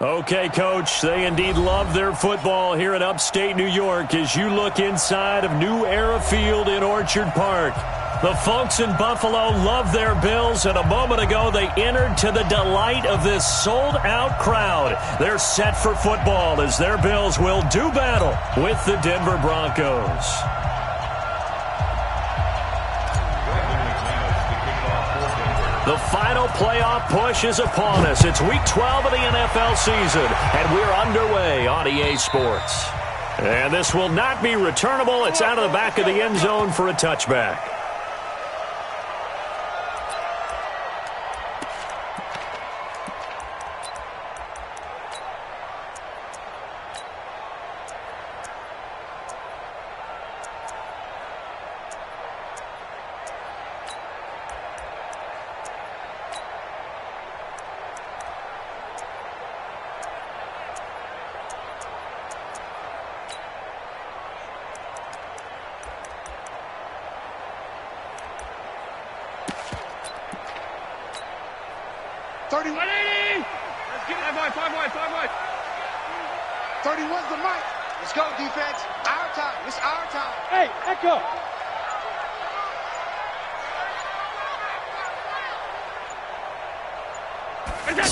Okay, Coach, they indeed love their football here in upstate New York as you look inside of New Era Field in Orchard Park. The folks in Buffalo love their Bills, and a moment ago they entered to the delight of this sold-out crowd. They're set for football as their Bills will do battle with the Denver Broncos. The final playoff push is upon us. It's Week 12 of the NFL season, and we're underway on EA Sports. And this will not be returnable. It's out of the back of the end zone for a touchback.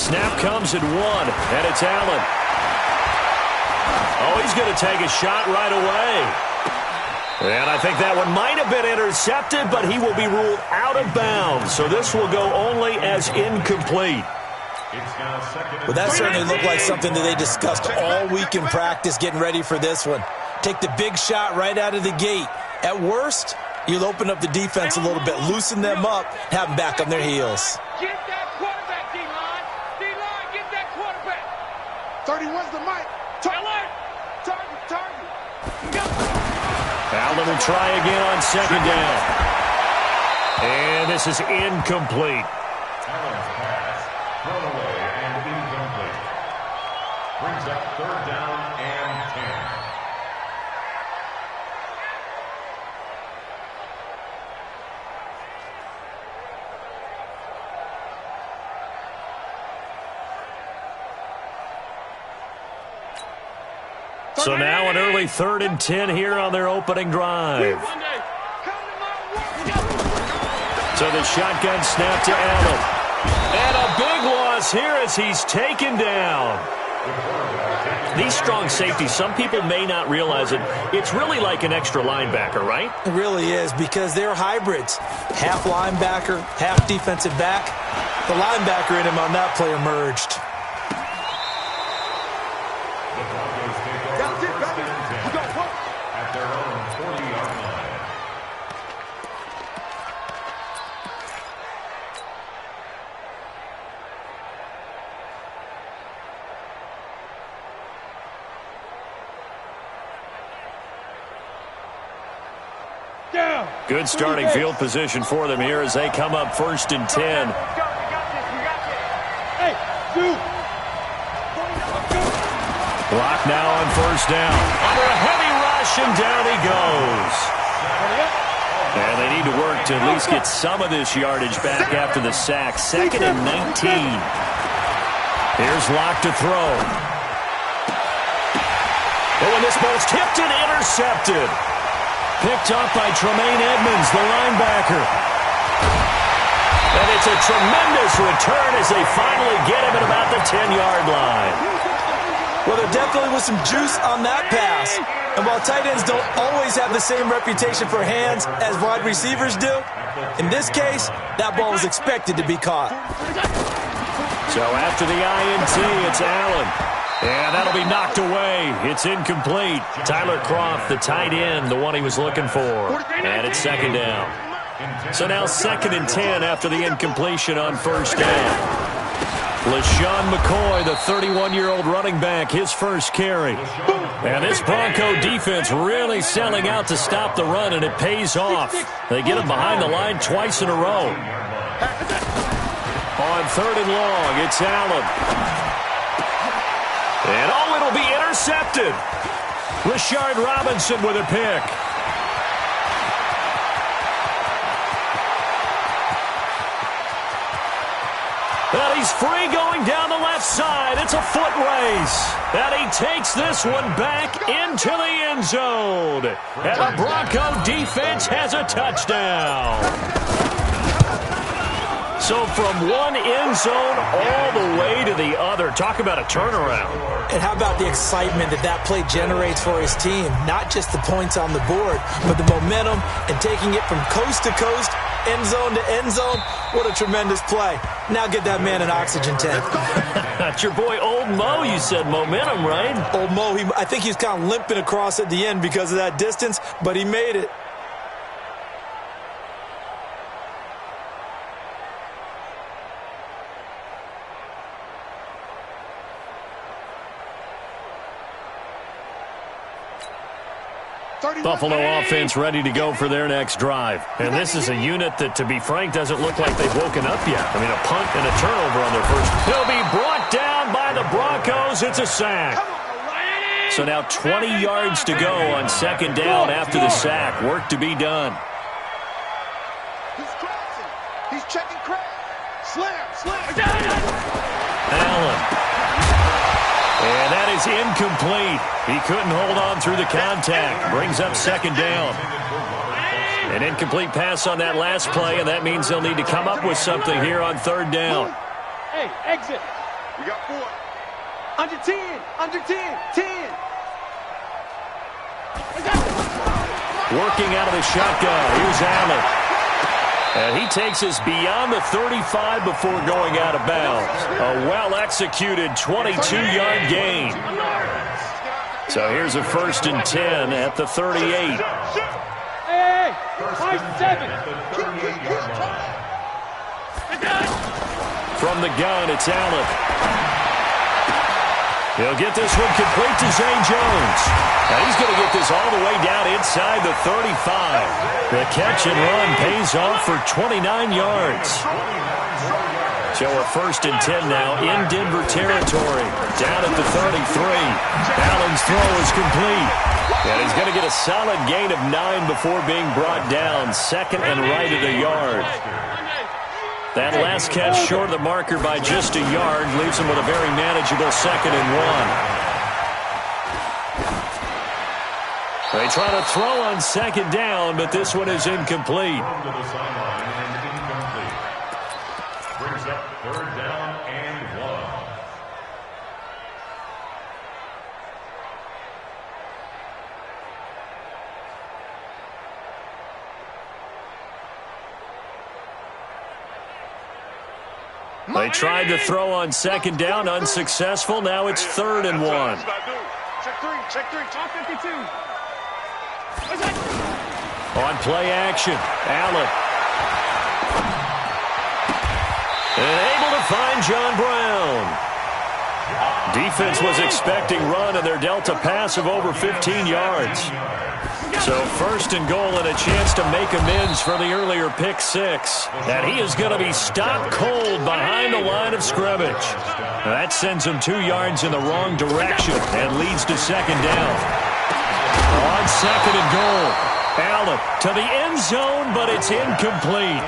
Snap comes at 1, and it's Allen. Oh, he's going to take a shot right away. And I think that one might have been intercepted, but he will be ruled out of bounds. So this will go only as incomplete. Well, that certainly looked like something that they discussed all week in practice, getting ready for this one. Take the big shot right out of the gate. At worst, you'll open up the defense a little bit, loosen them up, have them back on their heels. 31's the mic. Target. Allen will try again on second down. And this is incomplete. Allen's pass, thrown away and incomplete. Brings up 3rd down and 10. So now an early 3rd and 10 here on their opening drive. So the shotgun snap to Allen. And a big loss here as he's taken down. These strong safeties, some people may not realize it. It's really like an extra linebacker, right? It really is, because they're hybrids. Half linebacker, half defensive back. The linebacker in him on that play emerged. At their own 40-yard line. Good starting field position for them here as they come up 1st and 10. Block now on 1st down. Under a heavy rush, and down he goes. And they need to work to at least get some of this yardage back after the sack. 2nd and 19. Here's Locke to throw. Oh, and this ball's tipped and intercepted. Picked up by Tremaine Edmonds, the linebacker. And it's a tremendous return as they finally get him at about the 10-yard line. Well, there definitely was some juice on that pass. And while tight ends don't always have the same reputation for hands as wide receivers do, in this case, that ball was expected to be caught. So after the INT, it's Allen. And that'll be knocked away. It's incomplete. Tyler Kroft, the tight end, the one he was looking for. And it's 2nd down. So now 2nd and 10 after the incompletion on 1st down. LaShawn McCoy, the 31-year-old running back, his first carry. And this Bronco defense really selling out to stop the run, and it pays off. They get him behind the line twice in a row. On 3rd and long, it's Allen. And it'll be intercepted. Rashard Robinson with a pick. That he's free going down the left side. It's a foot race. And he takes this one back into the end zone. And the Bronco defense has a touchdown. So from one end zone all the way to the other. Talk about a turnaround. And how about the excitement that play generates for his team? Not just the points on the board, but the momentum and taking it from coast to coast, end zone to end zone. What a tremendous play. Now get that man an oxygen tank. That's your boy Old Mo. You said momentum, right? Old Mo, I think he was kind of limping across at the end because of that distance, but he made it. Buffalo offense ready to go for their next drive. And this is a unit that, to be frank, doesn't look like they've woken up yet. I mean, a punt and a turnover on their first. He'll be brought down by the Broncos. It's a sack. So now 20 yards to go on second down after the sack. Work to be done. He's crossing. He's checking crack. Slam. Allen. And that is incomplete. He couldn't hold on through the contact. Brings up second down. An incomplete pass on that last play, and that means they'll need to come up with something here on third down. Hey, exit. We got 4. Under 10. 10. Working out of the shotgun. Here's Allen. And he takes us beyond the 35 before going out of bounds. A well-executed 22-yard gain. So here's a 1st and 10 at the 38. Hey, 7. From the gun, it's Allen. He'll get this one complete to Zay Jones. Now he's going to get this all the way down inside the 35. The catch and run pays off for 29 yards. So a 1st and 10 now in Denver territory. Down at the 33. Allen's throw is complete. And he's going to get a solid gain of 9 before being brought down. 2nd and right at a yard. That last catch short of the marker by just a yard leaves him with a very manageable 2nd and 1. They try to throw on second down, but this one is incomplete. To the sideline and incomplete. Brings up 3rd down and 1. They tried to throw on second down, unsuccessful. Now it's 3rd and 1. Check 3. Top 52. On play action, Allen. And able to find John Brown. Defense was expecting run, and they're dealt a pass of over 15 yards. So 1st and goal and a chance to make amends for the earlier pick 6. And he is going to be stopped cold behind the line of scrimmage. That sends him 2 yards in the wrong direction and leads to second down. On 2nd and goal, Allen to the end zone, but it's incomplete.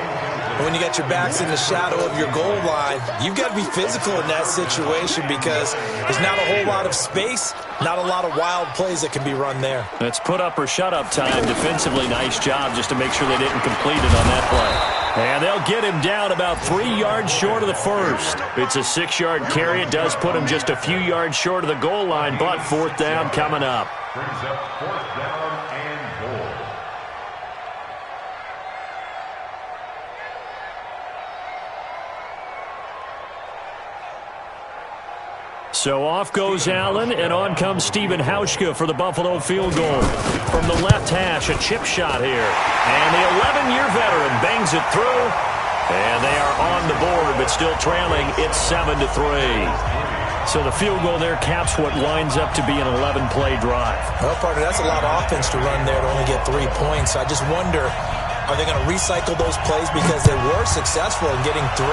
When you got your backs in the shadow of your goal line, you've got to be physical in that situation because there's not a whole lot of space, not a lot of wild plays that can be run there. That's put up or shut up time. Defensively, nice job just to make sure they didn't complete it on that play. And they'll get him down about 3 yards short of the 1st. It's a 6-yard carry. It does put him just a few yards short of the goal line, but 4th down coming up. Brings up 4th down and goal. So off goes Allen, and on comes Stephen Hauschka for the Buffalo field goal. From the left hash, a chip shot here. And the 11-year veteran bangs it through. And they are on the board, but still trailing. It's 7-3. So the field goal there caps what winds up to be an 11-play drive. Well, partner, that's a lot of offense to run there to only get 3 points. I just wonder, are they going to recycle those plays because they were successful in getting 3?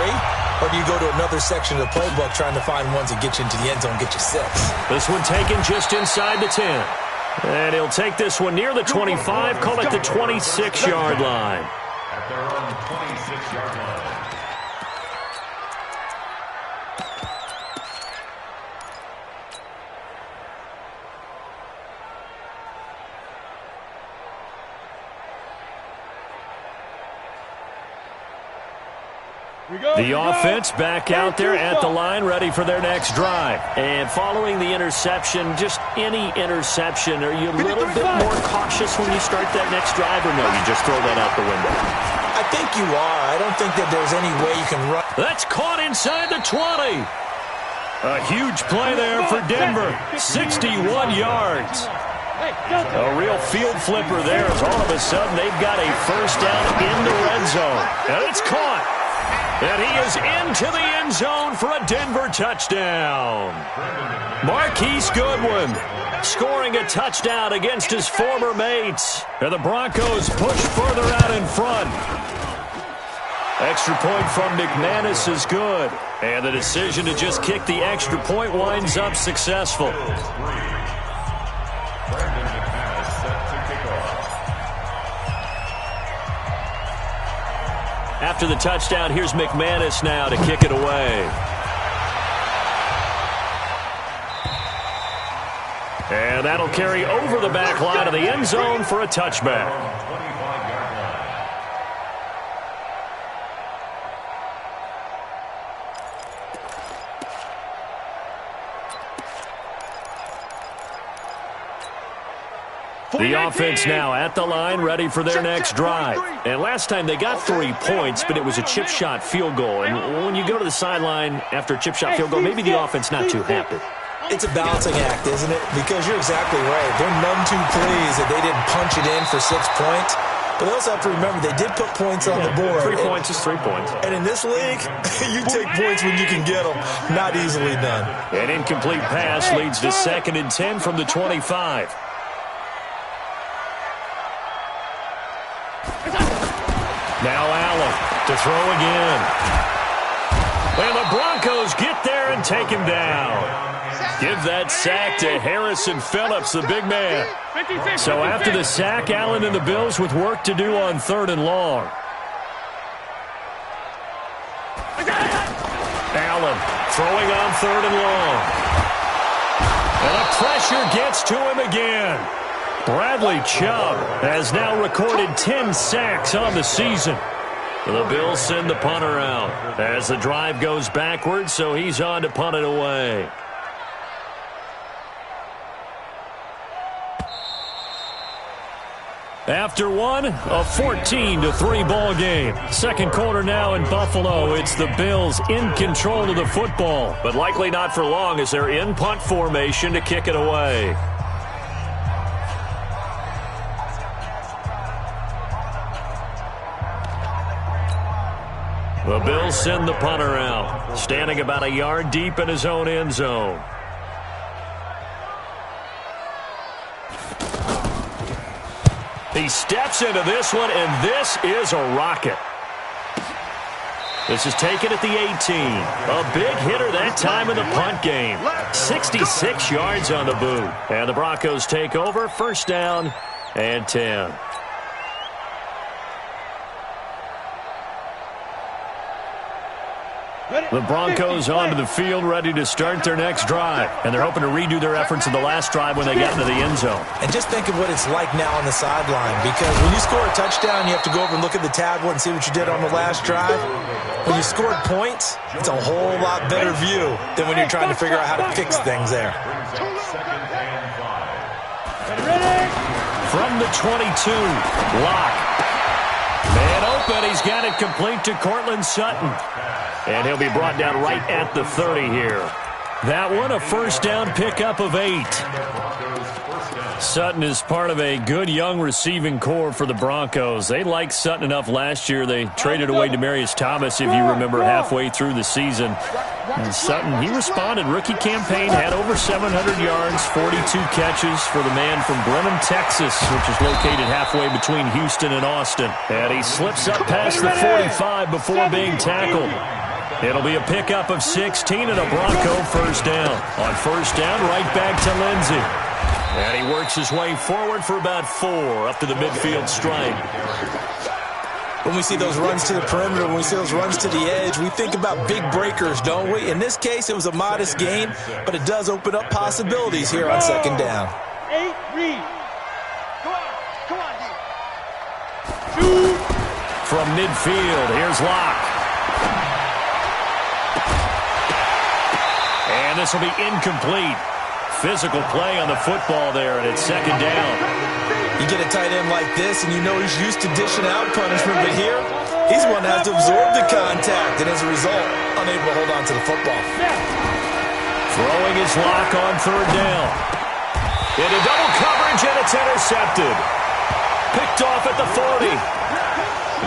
Or do you go to another section of the playbook trying to find ones that get you into the end zone, get you 6? This one taken just inside the 10. And he'll take this one near the 25, call it the 26-yard line. At their own 26-yard line. The offense back out there at the line, ready for their next drive. And following the interception, just any interception, are you a little bit more cautious when you start that next drive, or no, you just throw that out the window? I think you are. I don't think that there's any way you can run. That's caught inside the 20. A huge play there for Denver, 61 yards. A real field flipper there as all of a sudden they've got a first down in the red zone. And it's caught. And he is into the end zone for a Denver touchdown. Marquise Goodwin scoring a touchdown against his former mates. And the Broncos push further out in front. Extra point from McManus is good. And the decision to just kick the extra point winds up successful. After the touchdown, here's McManus now to kick it away. And that'll carry over the back line of the end zone for a touchback. The offense now at the line, ready for their next drive. And last time they got 3 points, but it was a chip shot field goal. And when you go to the sideline after a chip shot field goal, maybe the offense not too happy. It's a balancing act, isn't it? Because you're exactly right. They're none too pleased that they didn't punch it in for 6 points. But they also have to remember they did put points on the board. 3 points is 3 points. And in this league, you take points when you can get them. Not easily done. An incomplete pass leads to 2nd and 10 from the 25. Now Allen to throw again. And the Broncos get there and take him down. Give that sack to Harrison Phillips, the big man. So after the sack, Allen and the Bills with work to do on 3rd and long. Allen throwing on 3rd and long. And the pressure gets to him again. Bradley Chubb has now recorded 10 sacks on the season. The Bills send the punter out as the drive goes backwards, so he's on to punt it away. After one, a 14-3 ball game. Second quarter now in Buffalo. It's the Bills in control of the football, but likely not for long as they're in punt formation to kick it away. The Bills send the punter out, standing about a yard deep in his own end zone. He steps into this one, and this is a rocket. This is taken at the 18. A big hitter that time in the punt game. 66 yards on the boot. And the Broncos take over, first down and 10. The Broncos onto the field ready to start their next drive. And they're hoping to redo their efforts in the last drive when they got into the end zone. And just think of what it's like now on the sideline. Because when you score a touchdown, you have to go over and look at the tablet and see what you did on the last drive. When you scored points, it's a whole lot better view than when you're trying to figure out how to fix things there. From the 22, Locke. Man open, he's got it complete to Cortland Sutton. And he'll be brought down right at the 30 here. That one, a first down pickup of 8. Sutton is part of a good young receiving core for the Broncos. They liked Sutton enough last year. They traded away Demaryius Thomas, if you remember, halfway through the season. And Sutton, he responded. Rookie campaign, had over 700 yards, 42 catches for the man from Brenham, Texas, which is located halfway between Houston and Austin. And he slips up past the 45 before being tackled. It'll be a pickup of 16 and a Bronco first down. On first down, right back to Lindsey. And he works his way forward for about 4 up to the midfield stripe. When we see those runs to the perimeter, when we see those runs to the edge, we think about big breakers, don't we? In this case, it was a modest gain, but it does open up possibilities here on second down. 8, read. Come on, D. Shoot. From midfield, here's Locke. And this will be incomplete. Physical play on the football there, and it's second down. You get a tight end like this, and you know he's used to dishing out punishment, but here, he's the one that has to absorb the contact, and as a result, unable to hold on to the football. Throwing his Locke on third down. Into double coverage, and it's intercepted. Picked off at the 40.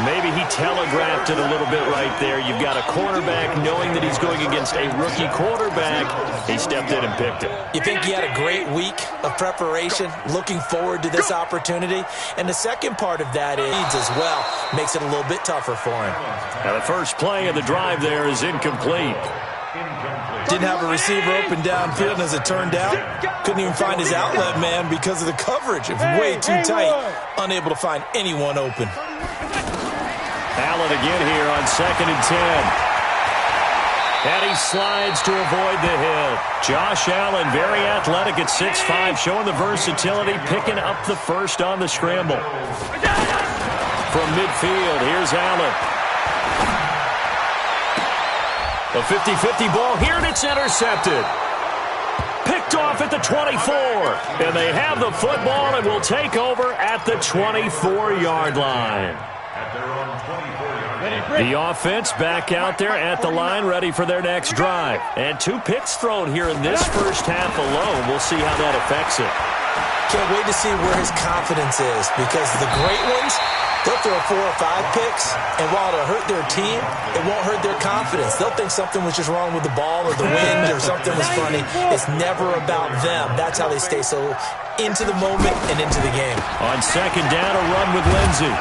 Maybe he telegraphed it a little bit right there. You've got a quarterback knowing that he's going against a rookie quarterback. He stepped in and picked it. You think he had a great week of preparation, looking forward to this opportunity? And the second part of that is as well, makes it a little bit tougher for him. Now the first play of the drive there is incomplete. Didn't have a receiver open downfield, and as it turned out, couldn't even find his outlet man because of the coverage. It was way too tight, unable to find anyone open. Allen again here on 2nd and 10. And he slides to avoid the hit. Josh Allen, very athletic at 6'5", showing the versatility, picking up the first on the scramble. From midfield, here's Allen. A 50-50 ball here, and it's intercepted. Picked off at the 24. And they have the football and will take over at the 24-yard line. The offense back out there at the line, ready for their next drive. And 2 picks thrown here in this first half alone. We'll see how that affects it. Can't wait to see where his confidence is, because the great ones, they'll throw 4 or 5 picks, and while it'll hurt their team, it won't hurt their confidence. They'll think something was just wrong with the ball or the wind or something was funny. It's never about them. That's how they stay so into the moment and into the game. On second down, a run with Lindsey.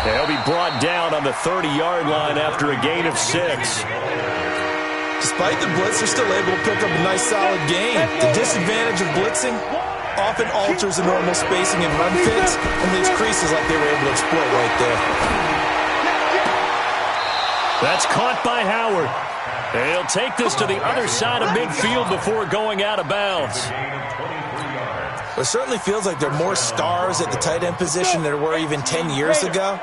They'll be brought down on the 30-yard line after a gain of 6. Despite the blitz, they're still able to pick up a nice, solid gain. The disadvantage of blitzing often alters the normal spacing and run fits and leaves creases like they were able to exploit right there. That's caught by Howard. They'll take this to the other side of midfield before going out of bounds. It certainly feels like there are more stars at the tight end position than there were even 10 years ago.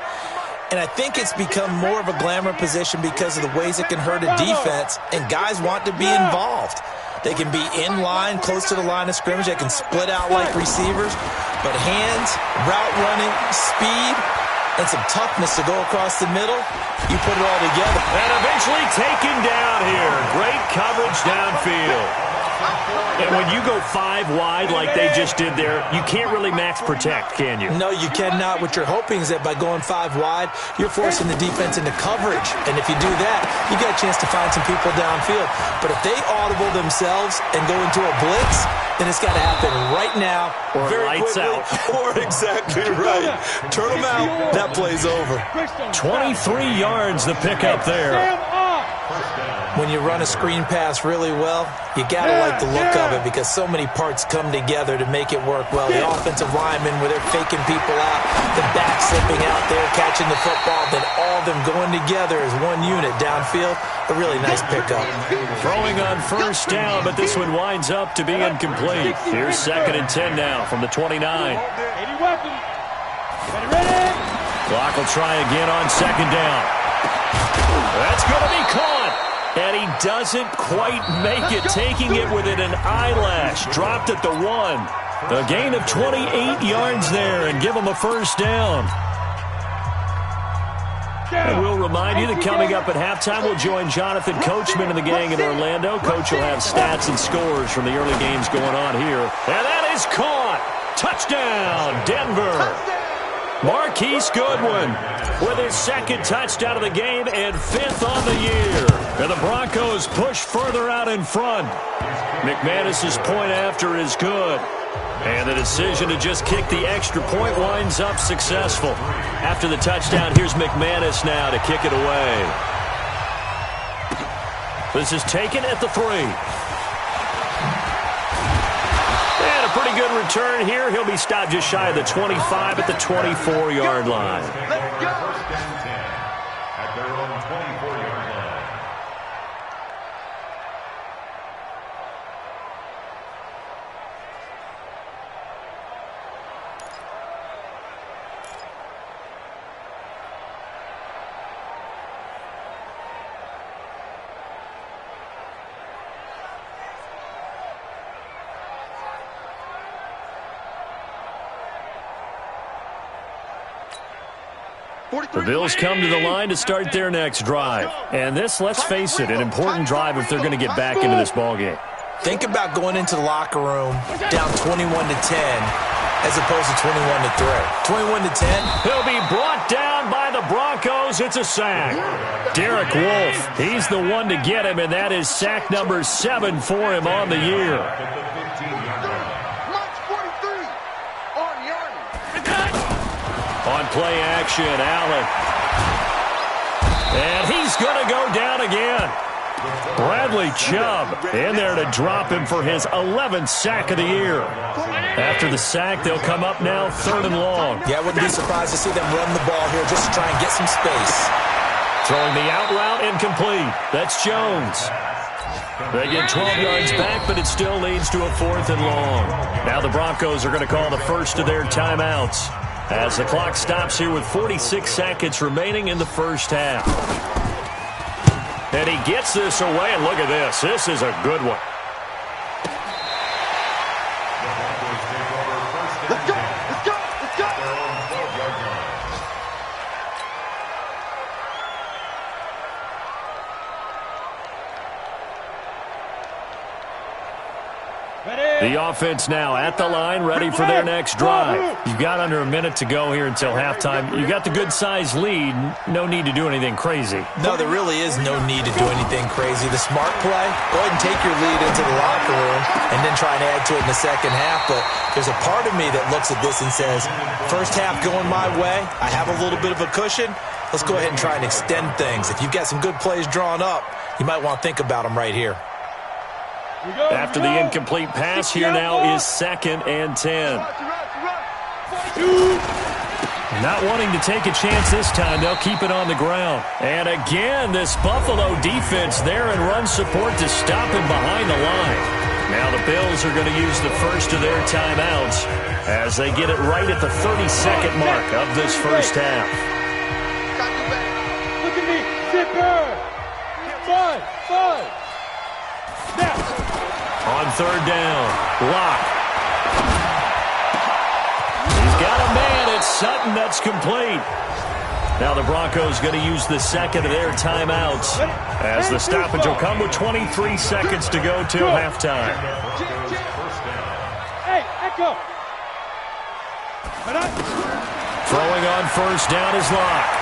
And I think it's become more of a glamour position because of the ways it can hurt a defense, and guys want to be involved. They can be in line, close to the line of scrimmage. They can split out like receivers. But hands, route running, speed, and some toughness to go across the middle, you put it all together. And eventually taken down here. Great coverage downfield. And when you go 5 wide like they just did there, you can't really max protect, can you? No, you cannot. What you're hoping is that by going 5 wide, you're forcing the defense into coverage. And if you do that, you get a chance to find some people downfield. But if they audible themselves and go into a blitz, then it's got to happen right now. Or very lights quickly, out. Or exactly right. Turn them out. That play's over. 23 yards the pickup there. When you run a screen pass really well, you got to like the look of it because so many parts come together to make it work well. The offensive linemen, where they're faking people out, the back slipping out there, catching the football, then all of them going together as one unit downfield. A really nice pickup. Throwing on first down, but this one winds up to be incomplete. Here's 2nd and 10 now from the 29. 80 weapons. Ready. Clock will try again on 2nd down. That's going to be caught. And he doesn't quite make it, taking it within an eyelash. Dropped at the 1. A gain of 28 yards there and give him a first down. And we'll remind you that coming up at halftime, we'll join Jonathan Coachman and the gang in Orlando. Coach will have stats and scores from the early games going on here. And that is caught. Touchdown, Denver. Marquise Goodwin with his 2nd touchdown of the game and 5th on the year. And the Broncos push further out in front. McManus's point after is good. And the decision to just kick the extra point winds up successful. After the touchdown, here's McManus now to kick it away. This is taken at the 3. And a pretty good return here. He'll be stopped just shy of the 25 at the 24-yard line. at their own 24-yard line. The Bills come to the line to start their next drive. And this, let's face it, an important drive if they're going to get back into this ballgame. Think about going into the locker room down 21-10 as opposed to 21-3. 21-10. He'll be brought down by the Broncos. It's a sack. Derek Wolfe, he's the one to get him, and that is sack number 7 for him on the year. On play action, Allen. And he's going to go down again. Bradley Chubb in there to drop him for his 11th sack of the year. After the sack, they'll come up now 3rd and long. Yeah, I wouldn't be surprised to see them run the ball here just to try and get some space. Throwing the out route, incomplete. That's Jones. They get 12 yards back, but it still leads to a 4th and long. Now the Broncos are going to call the first of their timeouts as the clock stops here with 46 seconds remaining in the first half. And he gets this away, and look at this. This is a good one. Let's go! Let's go! Let's go! The offense now at the line, ready for their next drive. You've got under a minute to go here until halftime. You've got the good-sized lead. No need to do anything crazy. No, there really is no need to do anything crazy. The smart play, go ahead and take your lead into the locker room and then try and add to it in the second half. But there's a part of me that looks at this and says, first half going my way, I have a little bit of a cushion. Let's go ahead and try and extend things. If you've got some good plays drawn up, you might want to think about them right here. After the incomplete pass, here now is 2nd and 10. Not wanting to take a chance this time, they'll keep it on the ground. And again, this Buffalo defense there in run support to stop him behind the line. Now the Bills are going to use the first of their timeouts as they get it right at the 30-second mark of this first half. Look at me! Zipper! 5! Snap! On 3rd down, Locke. He's got a man. It's Sutton. That's complete. Now the Broncos going to use the second of their timeouts as the stoppage will come with 23 seconds to go till halftime. Hey, Echo! Throwing on 1st down is Locke.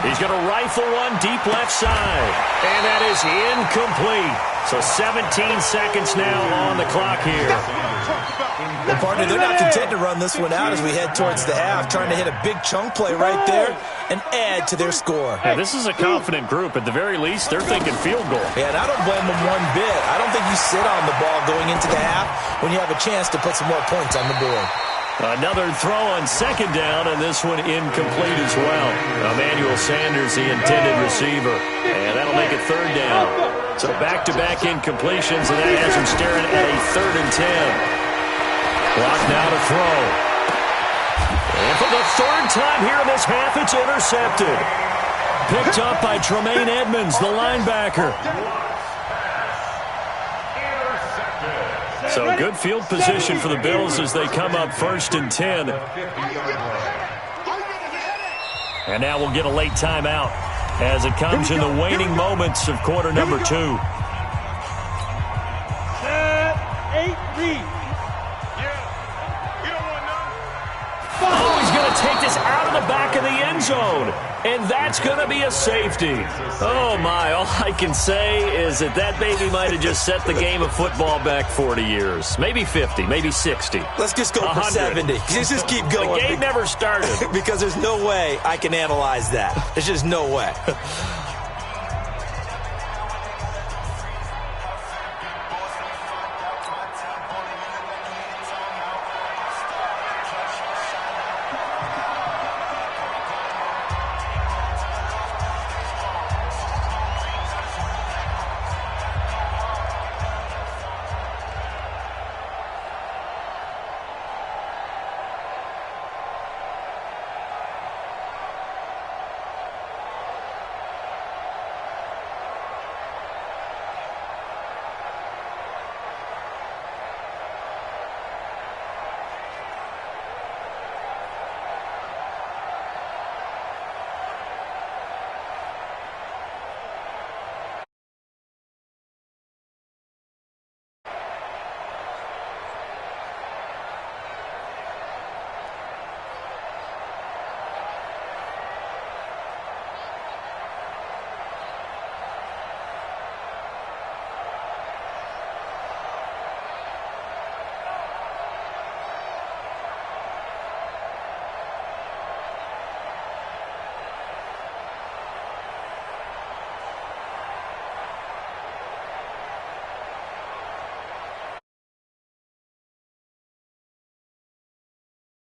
He's going to rifle one deep left side. And that is incomplete. So 17 seconds now on the clock here. Well, partner, they're not content to run this one out as we head towards the half, trying to hit a big chunk play right there and add to their score. Yeah, this is a confident group. At the very least, they're thinking field goal. Yeah, and I don't blame them one bit. I don't think you sit on the ball going into the half when you have a chance to put some more points on the board. Another throw on 2nd down, and this one incomplete as well. Emmanuel Sanders, the intended receiver. And that'll make it 3rd down. So back-to-back incompletions, and that has him staring at a 3rd and 10. Clock now to throw. And for the 3rd time here in this half, it's intercepted. Picked up by Tremaine Edmonds, the linebacker. So good field position for the Bills as they come up 1st and 10. And now we'll get a late timeout as it comes in the waning moments of quarter number 2. 8 read. Oh, he's going to take this out of the back of the end zone. And that's going to be a safety. Oh, my. All I can say is that baby might have just set the game of football back 40 years. Maybe 50, maybe 60. Let's just go for 70. Just keep going. The game never started. Because there's no way I can analyze that. There's just no way.